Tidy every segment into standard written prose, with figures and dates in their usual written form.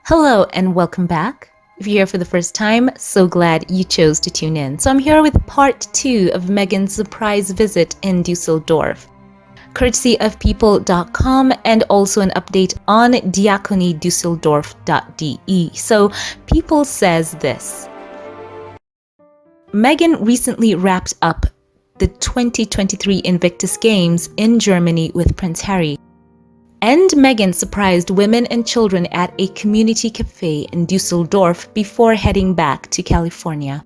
Hello and welcome back. If you're here for the first time, so glad you chose to tune in. So I'm here with part 2 of Meghan's surprise visit in Dusseldorf, courtesy of people.com, and also an update on diakonydusseldorf.de. So People says this: Meghan recently wrapped up the 2023 Invictus Games in Germany with Prince Harry. And Meghan surprised women and children at a community cafe in Dusseldorf before heading back to California.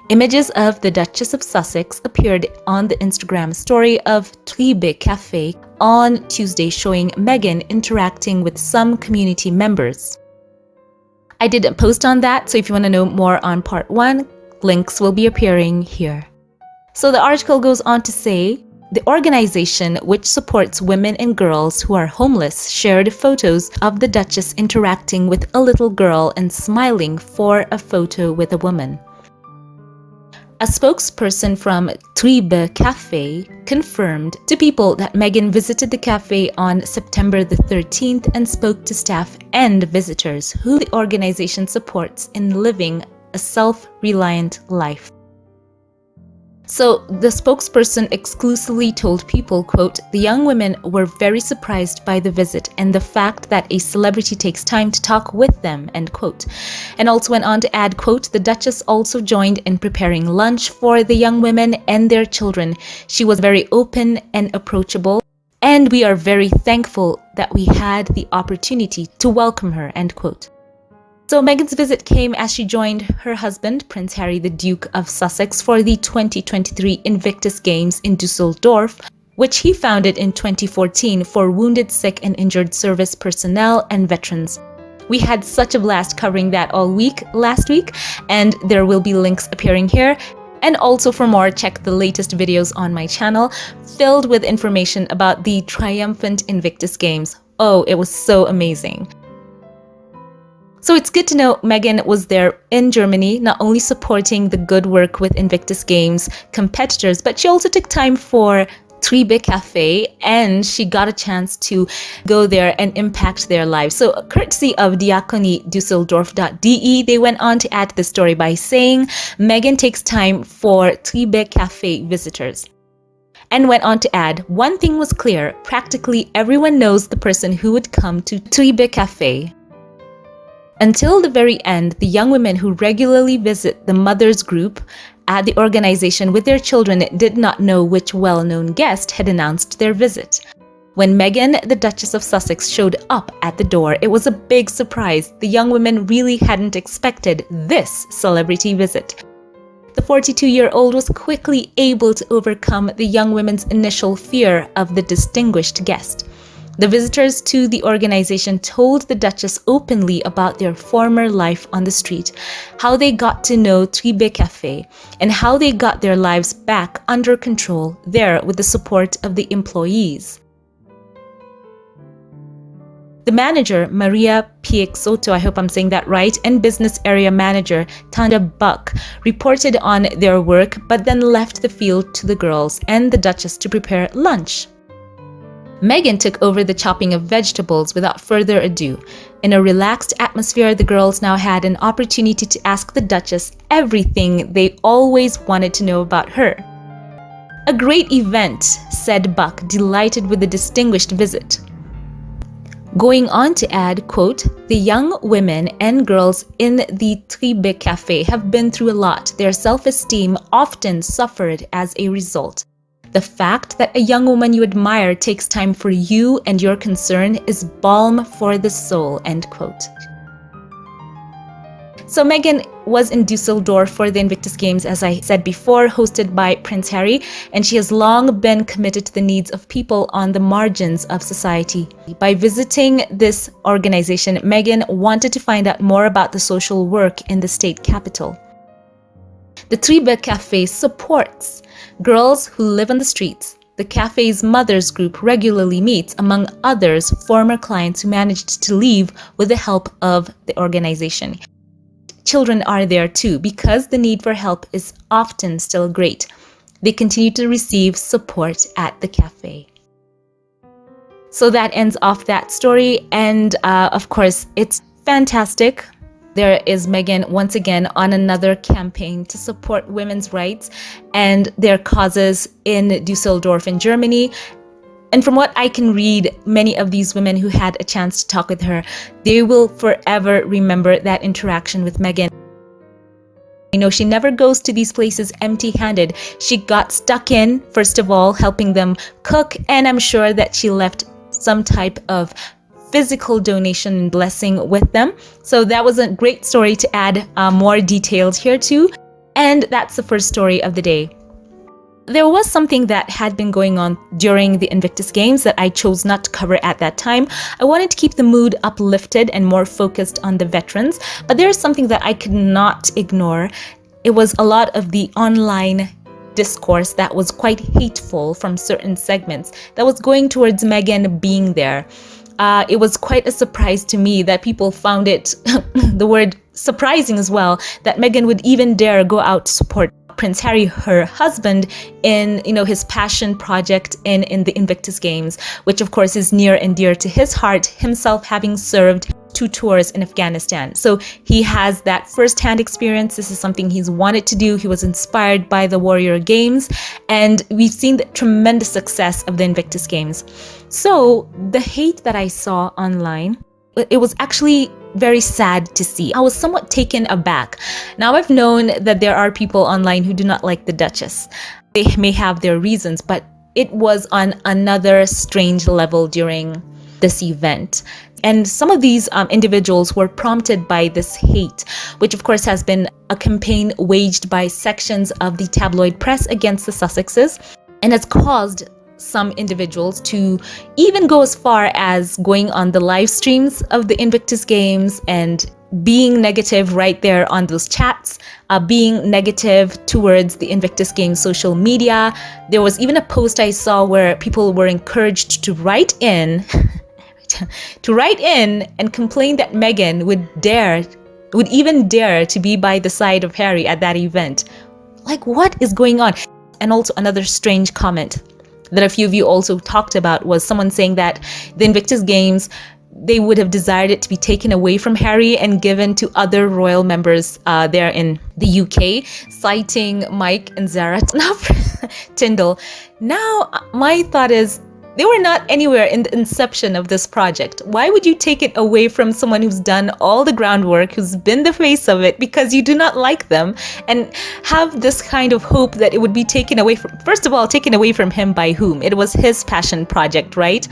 Images of the Duchess of Sussex appeared on the Instagram story of Triebe Cafe on Tuesday, showing Meghan interacting with some community members. I did a post on that, so if you want to know more on part 1, links will be appearing here. So the article goes on to say, the organization, which supports women and girls who are homeless, shared photos of the Duchess interacting with a little girl and smiling for a photo with a woman. A spokesperson from Triebe Cafe confirmed to People that Meghan visited the cafe on September the 13th and spoke to staff and visitors who the organization supports in living a self-reliant life. So the spokesperson exclusively told People, quote, the young women were very surprised by the visit and the fact that a celebrity takes time to talk with them, end quote. And also went on to add, quote, the Duchess also joined in preparing lunch for the young women and their children. She was very open and approachable, and we are very thankful that we had the opportunity to welcome her, end quote. So Meghan's visit came as she joined her husband, Prince Harry, the Duke of Sussex, for the 2023 Invictus Games in Dusseldorf, which he founded in 2014 for wounded, sick, and injured service personnel and veterans. We had such a blast covering that all week last week, and there will be links appearing here. And also for more, check the latest videos on my channel, filled with information about the triumphant Invictus Games. Oh, it was so amazing. So it's good to know Meghan was there in Germany, not only supporting the good work with Invictus Games competitors, but she also took time for Triebe Cafe, and she got a chance to go there and impact their lives. So courtesy of diakonydusseldorf.de, they went on to add the story by saying Meghan takes time for Triebe Cafe visitors. And went on to add, one thing was clear, practically everyone knows the person who would come to Triebe Cafe. Until the very end, the young women who regularly visit the mothers group at the organization with their children did not know which well-known guest had announced their visit. When Meghan, the Duchess of Sussex, showed up at the door, it was a big surprise. The young women really hadn't expected this celebrity visit. The 42-year-old was quickly able to overcome the young women's initial fear of the distinguished guest. The visitors to the organization told the Duchess openly about their former life on the street, how they got to know Triebe Cafe, and how they got their lives back under control there with the support of the employees. The manager, Maria Piexoto, I hope I'm saying that right, and business area manager, Tanda Buck, reported on their work, but then left the field to the girls and the Duchess to prepare lunch. Meghan took over the chopping of vegetables without further ado. In a relaxed atmosphere, the girls now had an opportunity to ask the Duchess everything they always wanted to know about her. A great event, said Buck, delighted with the distinguished visit. Going on to add, quote, the young women and girls in the Triebe Cafe have been through a lot. Their self-esteem often suffered as a result. The fact that a young woman you admire takes time for you and your concern is balm for the soul, end quote. So Meghan was in Dusseldorf for the Invictus Games, as I said before, hosted by Prince Harry, and she has long been committed to the needs of people on the margins of society. By visiting this organization, Meghan wanted to find out more about the social work in the state capital. The Triebe Cafe supports girls who live on the streets. The cafe's mothers group regularly meets, among others, former clients who managed to leave with the help of the organization. Children are there too, because the need for help is often still great. They continue to receive support at the cafe. So that ends off that story, and of course, it's fantastic. There is Meghan once again on another campaign to support women's rights and their causes in Düsseldorf in Germany. And from what I can read, many of these women who had a chance to talk with her, they will forever remember that interaction with Meghan. You know, she never goes to these places empty-handed. She got stuck in, first of all, helping them cook, and I'm sure that she left some type of physical donation and blessing with them. So that was a great story to add more details here too. And that's the first story of the day. There was something that had been going on during the Invictus Games that I chose not to cover at that time. I wanted to keep the mood uplifted and more focused on the veterans, but there is something that I could not ignore. It was a lot of the online discourse that was quite hateful from certain segments that was going towards Meghan being there. It was quite a surprise to me that people found it, the word surprising as well, that Meghan would even dare go out to support Prince Harry, her husband, in his passion project in the Invictus Games, which of course is near and dear to his heart, himself having served 2 tours in Afghanistan. So he has that first-hand experience. This is something he's wanted to do. He was inspired by the Warrior Games, and we've seen the tremendous success of the Invictus Games. So the hate that I saw online, it was actually very sad to see. I was somewhat taken aback. Now, I've known that there are people online who do not like the Duchess. They may have their reasons, but it was on another strange level during this event. And some of these individuals were prompted by this hate, which of course has been a campaign waged by sections of the tabloid press against the Sussexes, and has caused some individuals to even go as far as going on the live streams of the Invictus Games and being negative right there on those chats, being negative towards the Invictus Games social media. There was even a post I saw where people were encouraged to write in and complain that Meghan would even dare to be by the side of Harry at that event. Like, what is going on? And also another strange comment that a few of you also talked about was someone saying that the Invictus Games, they would have desired it to be taken away from Harry and given to other royal members there in the UK, citing Mike and Zara Tyndall. Now, my thought is, they were not anywhere in the inception of this project. Why would you take it away from someone who's done all the groundwork, who's been the face of it, because you do not like them, and have this kind of hope that it would be taken away from, first of all, taken away from him by whom? It was his passion project, right?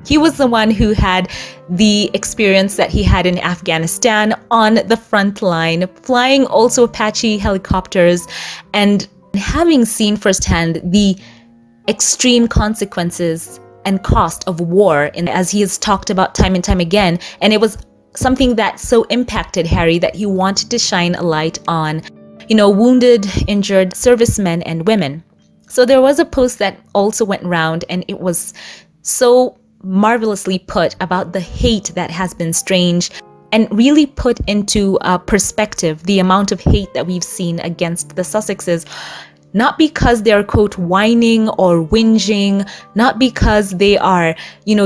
He was the one who had the experience that he had in Afghanistan on the front line, flying also Apache helicopters, and having seen firsthand the extreme consequences and cost of war, and as he has talked about time and time again. And it was something that so impacted Harry that he wanted to shine a light on, wounded, injured servicemen and women. So there was a post that also went round, and it was so marvelously put about the hate that has been strange, and really put into perspective the amount of hate that we've seen against the Sussexes. Not because they're, quote, whining or whinging, not because they are,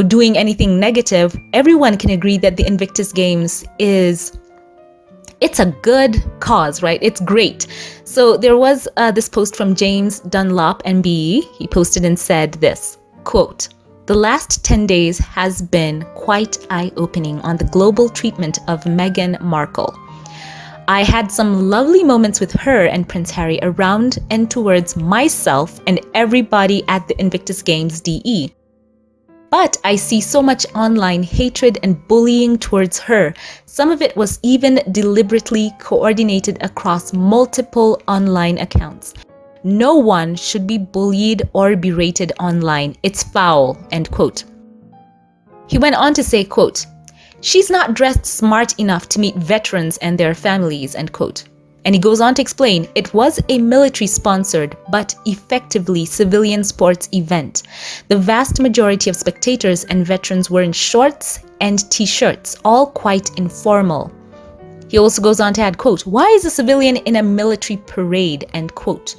doing anything negative. Everyone can agree that the Invictus Games it's a good cause, right? It's great. So there was this post from James Dunlop, MBE. He posted and said this, quote, "The last 10 days has been quite eye-opening on the global treatment of Meghan Markle. I had some lovely moments with her and Prince Harry around and towards myself and everybody at the Invictus Games DE. But I see so much online hatred and bullying towards her. Some of it was even deliberately coordinated across multiple online accounts. No one should be bullied or berated online. It's foul," end quote. He went on to say, quote, "She's not dressed smart enough to meet veterans and their families," end quote. And he goes on to explain, it was a military-sponsored but effectively civilian sports event. The vast majority of spectators and veterans were in shorts and t-shirts, all quite informal. He also goes on to add, quote, "Why is a civilian in a military parade?" end quote.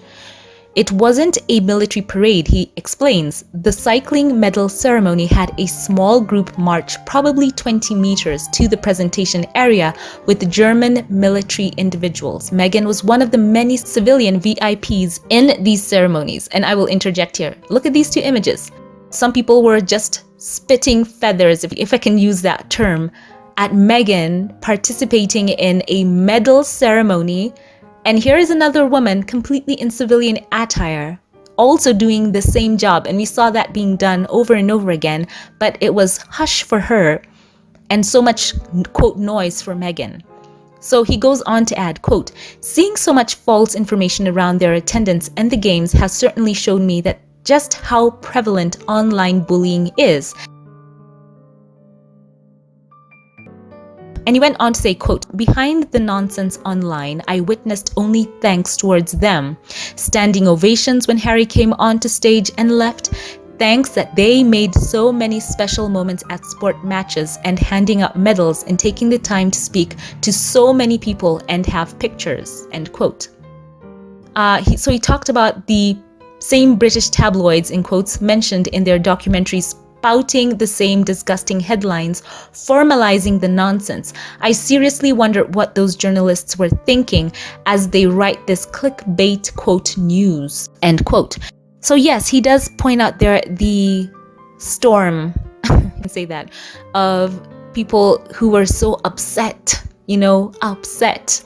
It wasn't a military parade, he explains. The cycling medal ceremony had a small group march, probably 20 meters, to the presentation area with German military individuals. Meghan was one of the many civilian VIPs in these ceremonies. And I will interject here. Look at these two images. Some people were just spitting feathers, if I can use that term, at Meghan participating in a medal ceremony. And here is another woman completely in civilian attire, also doing the same job. And we saw that being done over and over again, but it was hush for her and so much, quote, noise for Meghan. So he goes on to add, quote, seeing so much false information around their attendance and the games has certainly shown me that just how prevalent online bullying is. And he went on to say, quote, behind the nonsense online, I witnessed only thanks towards them. Standing ovations when Harry came onto stage and left. Thanks that they made so many special moments at sport matches and handing out medals and taking the time to speak to so many people and have pictures, end quote. So he talked about the same British tabloids, in quotes, mentioned in their documentaries, spouting the same disgusting headlines, formalizing the nonsense. I seriously wonder what those journalists were thinking as they write this clickbait, quote, news, end quote. So yes, he does point out there the storm, I can say that, of people who were so upset, upset.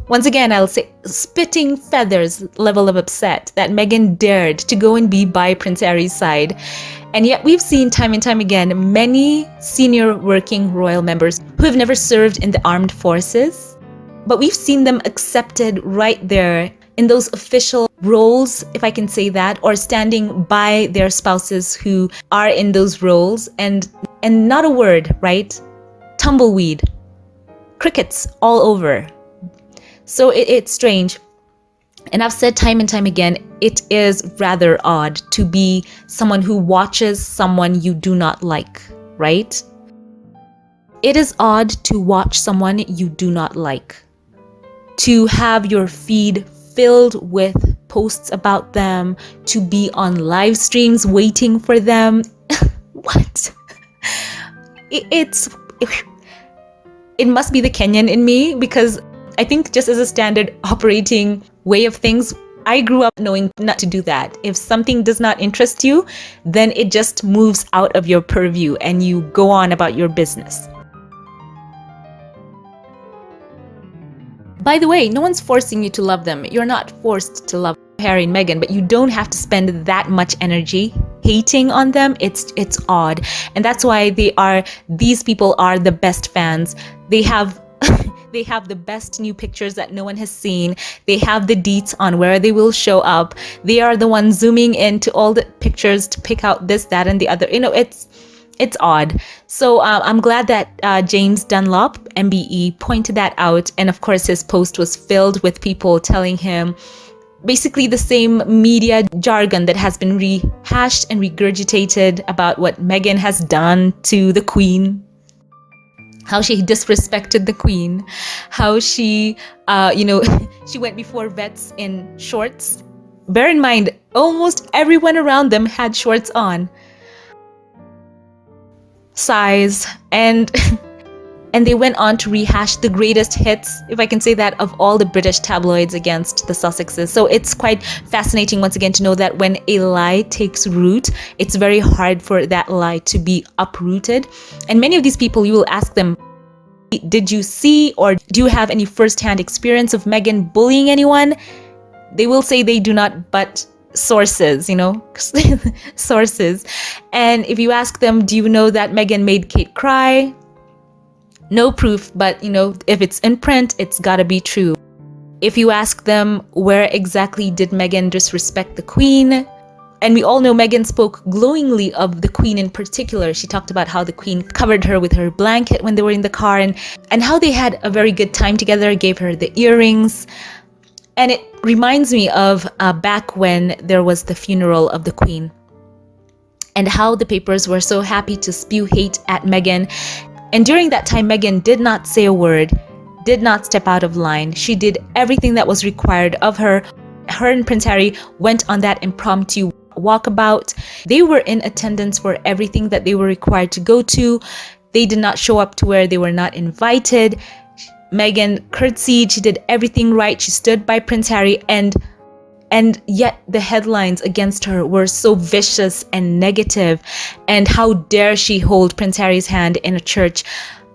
Once again, I'll say spitting feathers level of upset that Meghan dared to go and be by Prince Harry's side. And yet we've seen time and time again many senior working royal members who have never served in the armed forces, but we've seen them accepted right there in those official roles, if I can say that, or standing by their spouses who are in those roles, and not a word, right? Tumbleweed, crickets all over. So it's strange. And I've said time and time again, it is rather odd to be someone who watches someone you do not like, right? It is odd to watch someone you do not like, to have your feed filled with posts about them, to be on live streams waiting for them. What? It must be the Kenyan in me, because I think just as a standard operating way of things, I grew up knowing not to do that. If something does not interest you, then it just moves out of your purview and you go on about your business. By the way, no one's forcing you to love them. You're not forced to love Harry and Meghan, but you don't have to spend that much energy hating on them. It's odd. And that's why these people are the best fans. They have they have the best new pictures that no one has seen. They have the deets on where they will show up. They are the ones zooming into all the pictures to pick out this, that, and the other. It's odd. So I'm glad that James Dunlop, MBE, pointed that out. And of course, his post was filled with people telling him basically the same media jargon that has been rehashed and regurgitated about what Meghan has done to the Queen. How she disrespected the Queen, how she, she went before vets in shorts. Bear in mind, almost everyone around them had shorts on. Size, and they went on to rehash the greatest hits, if I can say that, of all the British tabloids against the Sussexes. So it's quite fascinating once again to know that when a lie takes root, it's very hard for that lie to be uprooted. And many of these people, you will ask them, did you see or do you have any first-hand experience of Meghan bullying anyone? They will say they do not, but sources, sources. And if you ask them, do you know that Meghan made Kate cry? No proof, but if it's in print, it's gotta be true. If you ask them, where exactly did Meghan disrespect the Queen? And we all know Meghan spoke glowingly of the Queen in particular. She talked about how the Queen covered her with her blanket when they were in the car, and how they had a very good time together, gave her the earrings. And it reminds me of back when there was the funeral of the Queen, and how the papers were so happy to spew hate at Meghan. And during that time, Meghan did not say a word, did not step out of line. She did everything that was required of her. her and Prince Harry went on that impromptu walkabout. They were in attendance for everything that they were required to go to. They did not show up to where they were not invited. Meghan curtsied, she did everything right. She stood by Prince Harry, and yet the headlines against her were so vicious and negative. And how dare she hold Prince Harry's hand in a church?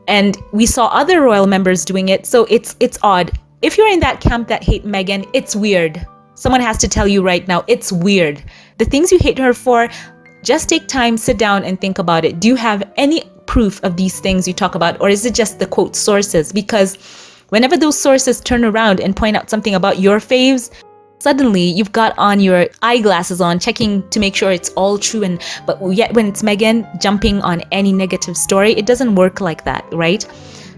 And we saw other royal members doing it. So it's odd. If you're in that camp that hate Meghan, it's weird. Someone has to tell you right now, it's weird. The things you hate her for, just take time, sit down and think about it. Do you have any proof of these things you talk about, or is it just the quote sources? Because whenever those sources turn around and point out something about your faves, suddenly you've got on your eyeglasses on, checking to make sure it's all true. But yet when it's Meghan jumping on any negative story, it doesn't work like that, right?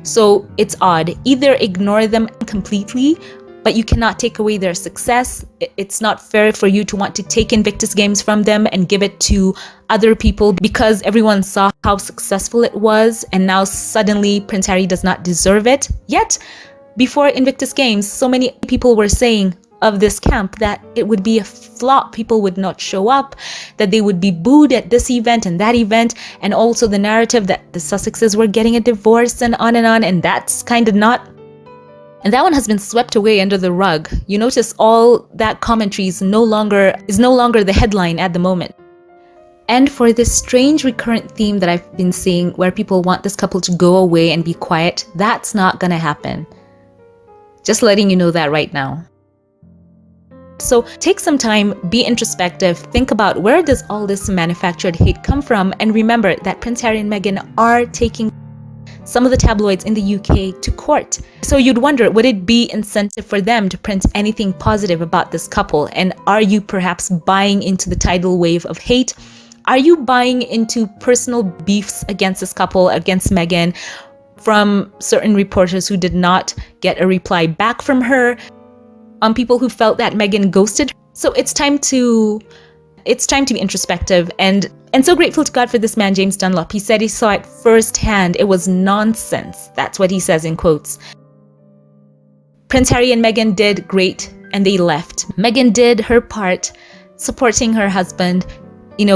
So it's odd. Either ignore them completely, but you cannot take away their success. It's not fair for you to want to take Invictus Games from them and give it to other people because everyone saw how successful it was, and now suddenly Prince Harry does not deserve it. Yet, before Invictus Games, so many people were saying of this camp that it would be a flop, people would not show up, that they would be booed at this event and that event, and also the narrative that the Sussexes were getting a divorce and on, and that's kind of not. And that one has been swept away under the rug. You notice all that commentary is no longer the headline at the moment. And for this strange recurrent theme that I've been seeing where people want this couple to go away and be quiet, that's not gonna happen. Just letting you know that right now. So take some time, be introspective, think about where does all this manufactured hate come from, and remember that Prince Harry and Meghan are taking some of the tabloids in the UK to court. So you'd wonder, would it be incentive for them to print anything positive about this couple? And are you perhaps buying into the tidal wave of hate? Are you buying into personal beefs against this couple, against Meghan, from certain reporters who did not get a reply back from her, on people who felt that Meghan ghosted her? So it's time to be introspective, and so grateful to God for this man, James Dunlop. He said he saw it firsthand. It was nonsense. That's what he says in quotes. Prince Harry and Meghan did great, and they left. Meghan did her part, supporting her husband,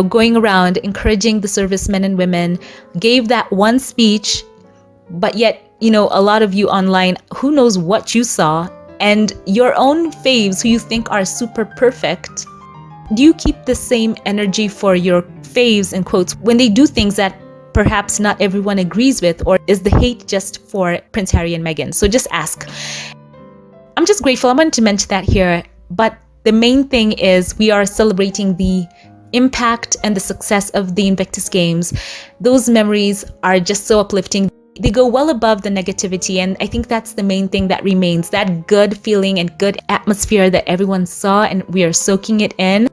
going around encouraging the servicemen and women, gave that one speech, but yet, a lot of you online, who knows what you saw, and your own faves who you think are super perfect. Do you keep the same energy for your faves, in quotes, when they do things that perhaps not everyone agrees with? Or is the hate just for Prince Harry and Meghan? So just ask. I'm just grateful. I wanted to mention that here. But the main thing is we are celebrating the impact and the success of the Invictus Games. Those memories are just so uplifting. They go well above the negativity, and I think that's the main thing that remains, that good feeling and good atmosphere that everyone saw, and we are soaking it in.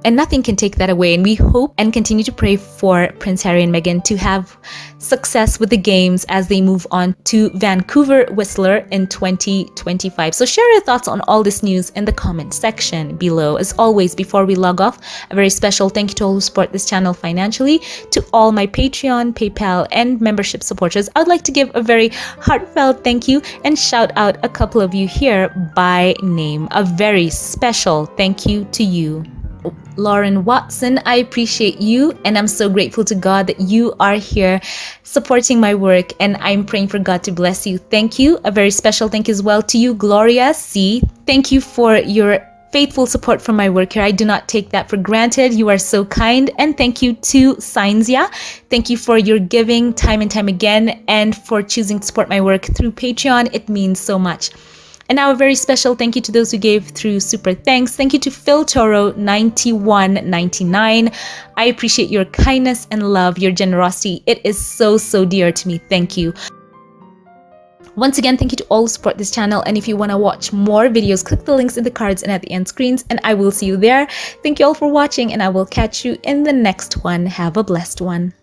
And nothing can take that away. And we hope and continue to pray for Prince Harry and Meghan to have success with the games as they move on to Vancouver Whistler in 2025. So share your thoughts on all this news in the comment section below. As always, before we log off, a very special thank you to all who support this channel financially, to all my Patreon, PayPal, and membership supporters. I would like to give a very heartfelt thank you and shout out a couple of you here by name. A very special thank you to you. Lauren Watson, I appreciate you, and I'm so grateful to God that you are here supporting my work, and I'm praying for God to bless you. Thank you. A very special thank you as well to you, Gloria C. Thank you for your faithful support for my work here. I do not take that for granted. You are so kind. And thank you to Sainzia. Thank you for your giving time and time again, and for choosing to support my work through Patreon. It means so much. And now a very special thank you to those who gave through Super Thanks. Thank you to Phil Toro 9199. I appreciate your kindness and love, your generosity. It is so, so dear to me. Thank you. Once again, thank you to all who support this channel. And if you want to watch more videos, click the links in the cards and at the end screens, and I will see you there. Thank you all for watching, and I will catch you in the next one. Have a blessed one.